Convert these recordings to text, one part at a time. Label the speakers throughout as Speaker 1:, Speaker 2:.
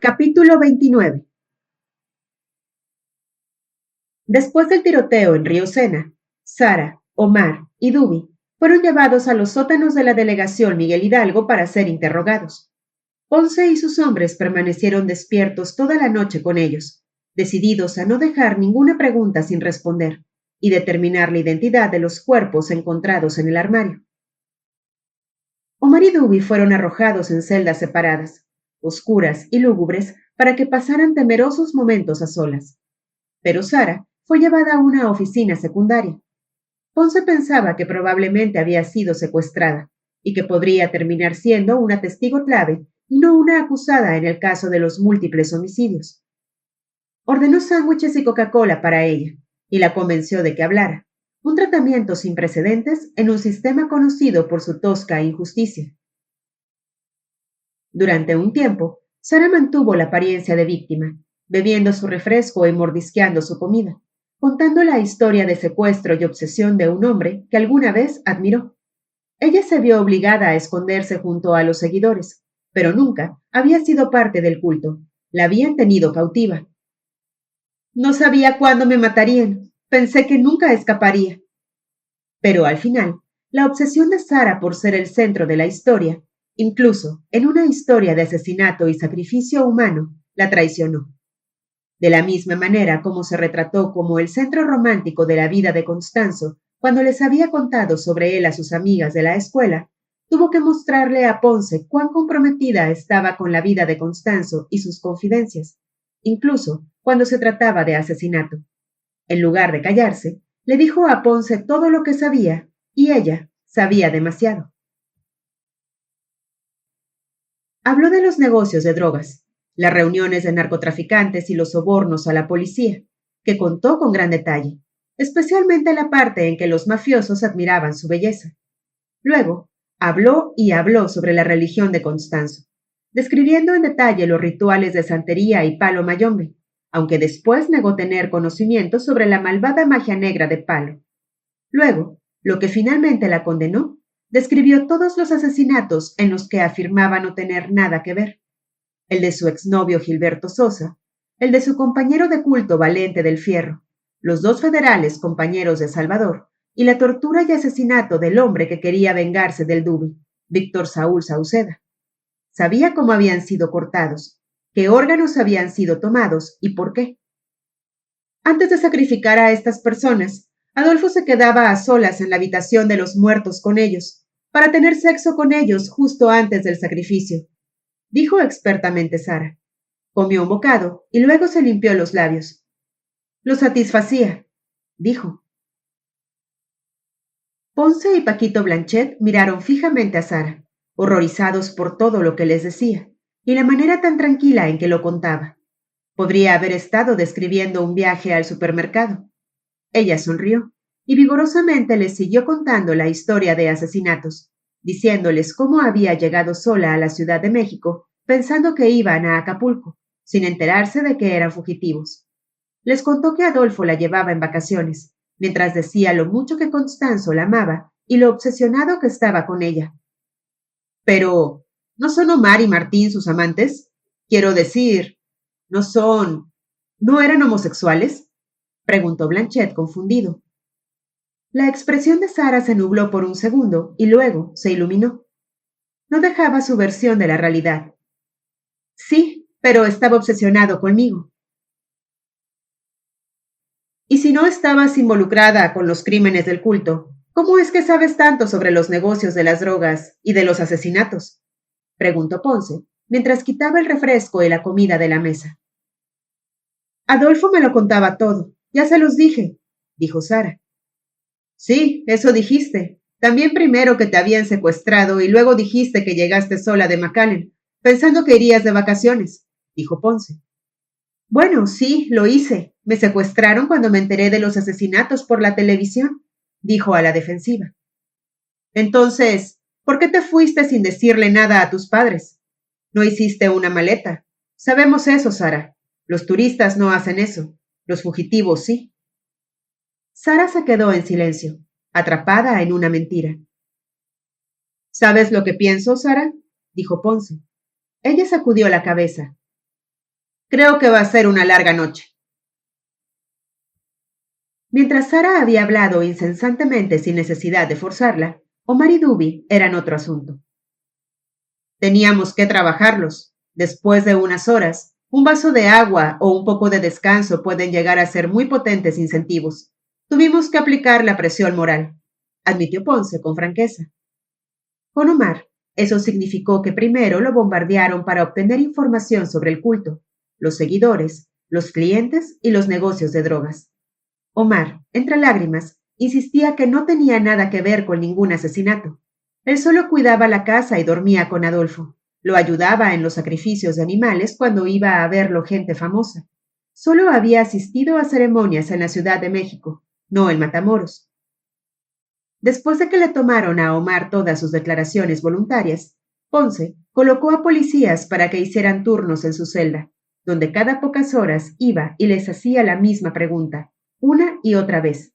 Speaker 1: Capítulo 29. Después del tiroteo en Río Sena, Sara, Omar y Duby fueron llevados a los sótanos de la delegación Miguel Hidalgo para ser interrogados. Ponce y sus hombres permanecieron despiertos toda la noche con ellos, decididos a no dejar ninguna pregunta sin responder y determinar la identidad de los cuerpos encontrados en el armario. Omar y Duby fueron arrojados en celdas separadas, oscuras y lúgubres, para que pasaran temerosos momentos a solas. Pero Sara fue llevada a una oficina secundaria. Ponce pensaba que probablemente había sido secuestrada y que podría terminar siendo una testigo clave y no una acusada en el caso de los múltiples homicidios. Ordenó sándwiches y Coca-Cola para ella y la convenció de que hablara, un tratamiento sin precedentes en un sistema conocido por su tosca injusticia. Durante un tiempo, Sara mantuvo la apariencia de víctima, bebiendo su refresco y mordisqueando su comida, contando la historia de secuestro y obsesión de un hombre que alguna vez admiró. Ella se vio obligada a esconderse junto a los seguidores, pero nunca había sido parte del culto. La habían tenido cautiva. No sabía cuándo me matarían. Pensé que nunca escaparía. Pero al final, la obsesión de Sara por ser el centro de la historia, incluso en una historia de asesinato y sacrificio humano, la traicionó. De la misma manera como se retrató como el centro romántico de la vida de Constanzo cuando les había contado sobre él a sus amigas de la escuela, tuvo que mostrarle a Ponce cuán comprometida estaba con la vida de Constanzo y sus confidencias, incluso cuando se trataba de asesinato. En lugar de callarse, le dijo a Ponce todo lo que sabía, y ella sabía demasiado. Habló de los negocios de drogas, las reuniones de narcotraficantes y los sobornos a la policía, que contó con gran detalle, especialmente la parte en que los mafiosos admiraban su belleza. Luego, habló y habló sobre la religión de Constanzo, describiendo en detalle los rituales de santería y Palo Mayombe, aunque después negó tener conocimiento sobre la malvada magia negra de Palo. Luego, lo que finalmente la condenó, describió todos los asesinatos en los que afirmaba no tener nada que ver. El de su exnovio Gilberto Sosa, el de su compañero de culto Valente del Fierro, los dos federales compañeros de Salvador, y la tortura y asesinato del hombre que quería vengarse del Duby, Víctor Saúl Sauceda. Sabía cómo habían sido cortados, qué órganos habían sido tomados y por qué. Antes de sacrificar a estas personas, Adolfo se quedaba a solas en la habitación de los muertos con ellos, para tener sexo con ellos justo antes del sacrificio, dijo expertamente Sara. Comió un bocado y luego se limpió los labios. Lo satisfacía, dijo. Ponce y Paquito Blanchet miraron fijamente a Sara, horrorizados por todo lo que les decía, y la manera tan tranquila en que lo contaba. Podría haber estado describiendo un viaje al supermercado. Ella sonrió y vigorosamente les siguió contando la historia de asesinatos, diciéndoles cómo había llegado sola a la Ciudad de México pensando que iban a Acapulco, sin enterarse de que eran fugitivos. Les contó que Adolfo la llevaba en vacaciones, mientras decía lo mucho que Constanzo la amaba y lo obsesionado que estaba con ella. Pero, ¿no son Omar y Martín sus amantes? Quiero decir, ¿no eran homosexuales? Preguntó Blanchet confundido. La expresión de Sara se nubló por un segundo y luego se iluminó. No dejaba su versión de la realidad. Sí, pero estaba obsesionado conmigo. Y si no estabas involucrada con los crímenes del culto, ¿cómo es que sabes tanto sobre los negocios de las drogas y de los asesinatos? Preguntó Ponce, mientras quitaba el refresco y la comida de la mesa. Adolfo me lo contaba todo, ya se los dije, dijo Sara. Sí, eso dijiste. También primero que te habían secuestrado y luego dijiste que llegaste sola de McAllen, pensando que irías de vacaciones, dijo Ponce. Bueno, sí, lo hice. Me secuestraron cuando me enteré de los asesinatos por la televisión, dijo a la defensiva. Entonces, ¿por qué te fuiste sin decirle nada a tus padres? No hiciste una maleta. Sabemos eso, Sara. Los turistas no hacen eso. Los fugitivos sí. Sara se quedó en silencio, atrapada en una mentira. ¿Sabes lo que pienso, Sara? Dijo Ponce. Ella sacudió la cabeza. Creo que va a ser una larga noche. Mientras Sara había hablado incesantemente sin necesidad de forzarla, Omar y Duby eran otro asunto. Teníamos que trabajarlos. Después de unas horas, un vaso de agua o un poco de descanso pueden llegar a ser muy potentes incentivos. Tuvimos que aplicar la presión moral, admitió Ponce con franqueza. Con Omar, eso significó que primero lo bombardearon para obtener información sobre el culto, los seguidores, los clientes y los negocios de drogas. Omar, entre lágrimas, insistía que no tenía nada que ver con ningún asesinato. Él solo cuidaba la casa y dormía con Adolfo. Lo ayudaba en los sacrificios de animales cuando iba a verlo gente famosa. Solo había asistido a ceremonias en la Ciudad de México, no en Matamoros. Después de que le tomaron a Omar todas sus declaraciones voluntarias, Ponce colocó a policías para que hicieran turnos en su celda, donde cada pocas horas iba y les hacía la misma pregunta, una y otra vez.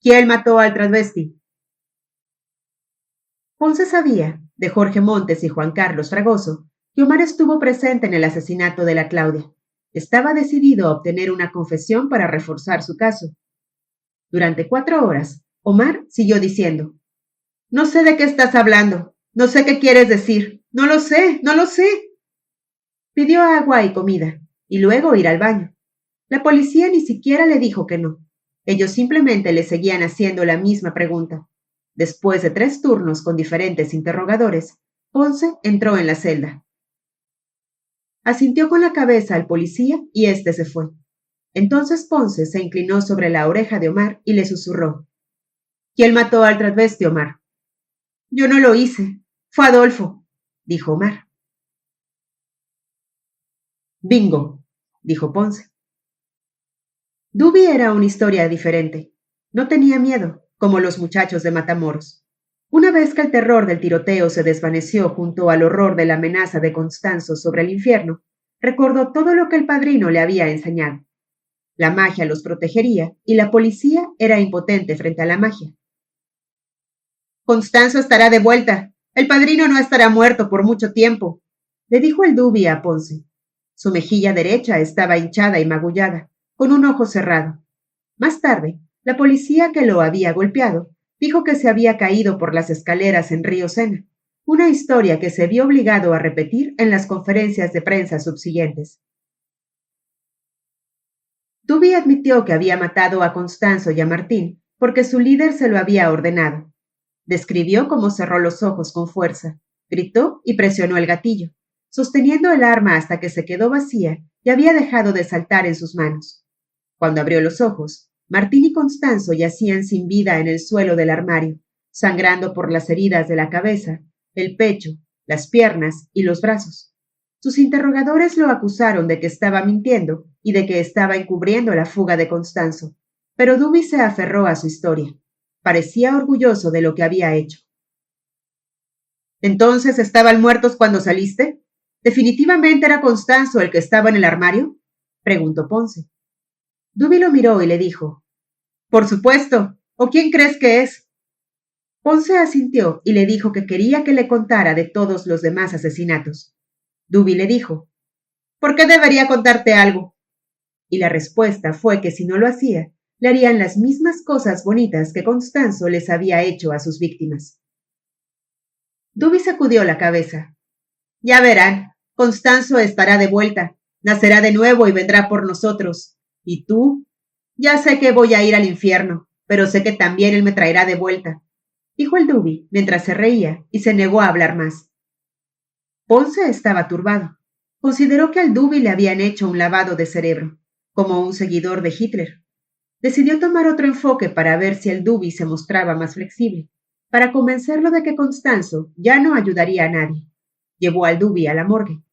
Speaker 1: ¿Quién mató al transvesti? Ponce sabía, de Jorge Montes y Juan Carlos Fragoso, que Omar estuvo presente en el asesinato de la Claudia. Estaba decidido a obtener una confesión para reforzar su caso. Durante 4 horas, Omar siguió diciendo, no sé de qué estás hablando, no sé qué quieres decir, no lo sé, no lo sé. Pidió agua y comida, y luego ir al baño. La policía ni siquiera le dijo que no. Ellos simplemente le seguían haciendo la misma pregunta. Después de 3 turnos con diferentes interrogadores, Ponce entró en la celda. Asintió con la cabeza al policía y éste se fue. Entonces Ponce se inclinó sobre la oreja de Omar y le susurró. ¿Quién mató al transvesti, Omar? Yo no lo hice. Fue Adolfo, dijo Omar. Bingo, dijo Ponce. Duby era una historia diferente. No tenía miedo, como los muchachos de Matamoros. Una vez que el terror del tiroteo se desvaneció junto al horror de la amenaza de Constanzo sobre el infierno, recordó todo lo que el padrino le había enseñado. La magia los protegería y la policía era impotente frente a la magia. Constanzo estará de vuelta. El padrino no estará muerto por mucho tiempo, le dijo el Duby a Ponce. Su mejilla derecha estaba hinchada y magullada, con un ojo cerrado. Más tarde, la policía que lo había golpeado dijo que se había caído por las escaleras en Río Sena, una historia que se vio obligado a repetir en las conferencias de prensa subsiguientes. Duby admitió que había matado a Constanzo y a Martín porque su líder se lo había ordenado. Describió cómo cerró los ojos con fuerza, gritó y presionó el gatillo, sosteniendo el arma hasta que se quedó vacía y había dejado de saltar en sus manos. Cuando abrió los ojos, Martín y Constanzo yacían sin vida en el suelo del armario, sangrando por las heridas de la cabeza, el pecho, las piernas y los brazos. Sus interrogadores lo acusaron de que estaba mintiendo y de que estaba encubriendo la fuga de Constanzo, pero Duby se aferró a su historia. Parecía orgulloso de lo que había hecho. ¿Entonces estaban muertos cuando saliste? ¿Definitivamente era Constanzo el que estaba en el armario? Preguntó Ponce. Duby lo miró y le dijo, por supuesto, ¿o quién crees que es? Ponce asintió y le dijo que quería que le contara de todos los demás asesinatos. Duby le dijo, ¿por qué debería contarte algo? Y la respuesta fue que si no lo hacía, le harían las mismas cosas bonitas que Constanzo les había hecho a sus víctimas. Duby sacudió la cabeza. Ya verán, Constanzo estará de vuelta, nacerá de nuevo y vendrá por nosotros. ¿Y tú? Ya sé que voy a ir al infierno, pero sé que también él me traerá de vuelta, dijo el Duby mientras se reía y se negó a hablar más. Ponce estaba turbado. Consideró que al Duby le habían hecho un lavado de cerebro, como un seguidor de Hitler. Decidió tomar otro enfoque para ver si el Duby se mostraba más flexible, para convencerlo de que Constanzo ya no ayudaría a nadie. Llevó al Duby a la morgue.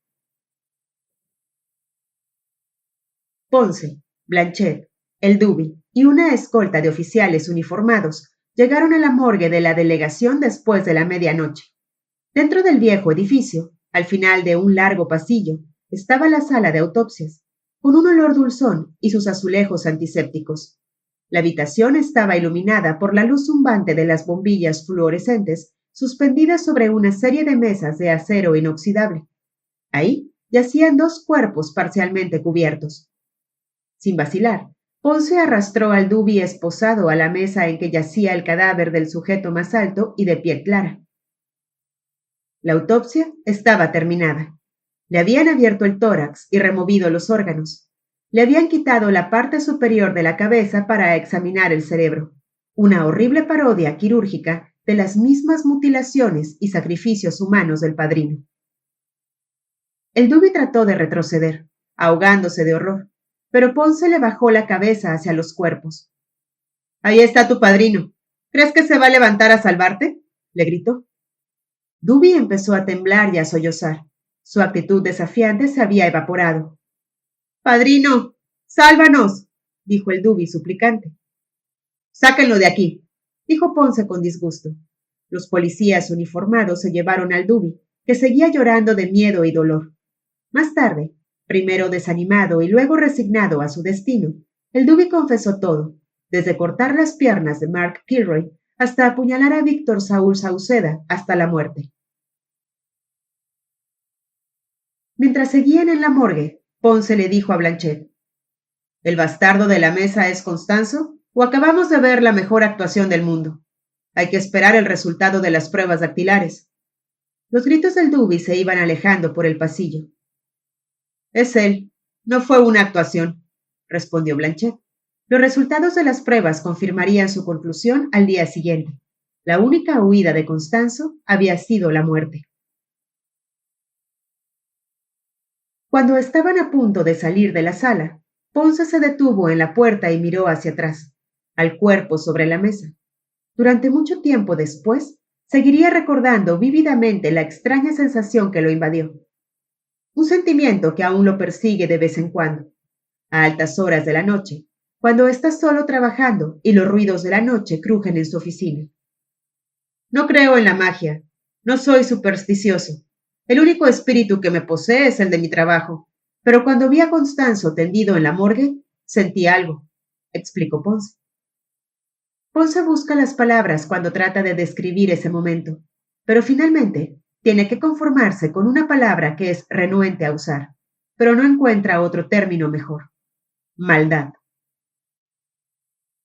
Speaker 1: Ponce, Blanchet, el Duby y una escolta de oficiales uniformados llegaron a la morgue de la delegación después de la medianoche. Dentro del viejo edificio, al final de un largo pasillo, estaba la sala de autopsias, con un olor dulzón y sus azulejos antisépticos. La habitación estaba iluminada por la luz zumbante de las bombillas fluorescentes suspendidas sobre una serie de mesas de acero inoxidable. Ahí, yacían dos cuerpos parcialmente cubiertos. Sin vacilar, Ponce arrastró al Duby esposado a la mesa en que yacía el cadáver del sujeto más alto y de piel clara. La autopsia estaba terminada. Le habían abierto el tórax y removido los órganos. Le habían quitado la parte superior de la cabeza para examinar el cerebro, una horrible parodia quirúrgica de las mismas mutilaciones y sacrificios humanos del padrino. El Duby trató de retroceder, ahogándose de horror, pero Ponce le bajó la cabeza hacia los cuerpos. «Ahí está tu padrino. ¿Crees que se va a levantar a salvarte?», le gritó. Duby empezó a temblar y a sollozar. Su actitud desafiante se había evaporado. «Padrino, sálvanos», dijo el Duby suplicante. «Sáquenlo de aquí», dijo Ponce con disgusto. Los policías uniformados se llevaron al Duby, que seguía llorando de miedo y dolor. Más tarde, primero desanimado y luego resignado a su destino, el Duby confesó todo, desde cortar las piernas de Mark Kilroy hasta apuñalar a Víctor Saúl Sauceda hasta la muerte. Mientras seguían en la morgue, Ponce le dijo a Blanchet: «¿El bastardo de la mesa es Constanzo o acabamos de ver la mejor actuación del mundo? Hay que esperar el resultado de las pruebas dactilares». Los gritos del Duby se iban alejando por el pasillo. «Es él. No fue una actuación», respondió Blanchet. Los resultados de las pruebas confirmarían su conclusión al día siguiente. La única huida de Constanzo había sido la muerte. Cuando estaban a punto de salir de la sala, Ponce se detuvo en la puerta y miró hacia atrás, al cuerpo sobre la mesa. Durante mucho tiempo después, seguiría recordando vívidamente la extraña sensación que lo invadió. Un sentimiento que aún lo persigue de vez en cuando, a altas horas de la noche, cuando está solo trabajando y los ruidos de la noche crujen en su oficina. «No creo en la magia. No soy supersticioso. El único espíritu que me posee es el de mi trabajo. Pero cuando vi a Constanzo tendido en la morgue, sentí algo», explicó Ponce. Ponce busca las palabras cuando trata de describir ese momento, pero finalmente tiene que conformarse con una palabra que es renuente a usar, pero no encuentra otro término mejor: maldad.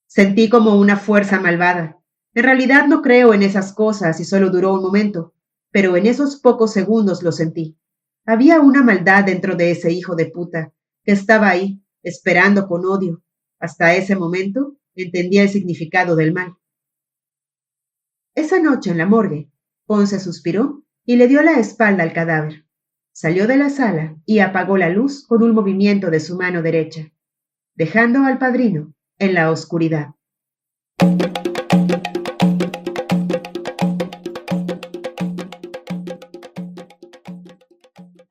Speaker 1: «Sentí como una fuerza malvada. En realidad no creo en esas cosas y solo duró un momento, pero en esos pocos segundos lo sentí. Había una maldad dentro de ese hijo de puta que estaba ahí, esperando con odio. Hasta ese momento entendía el significado del mal». Esa noche en la morgue, Ponce suspiró y le dio la espalda al cadáver. Salió de la sala y apagó la luz con un movimiento de su mano derecha, dejando al padrino en la oscuridad.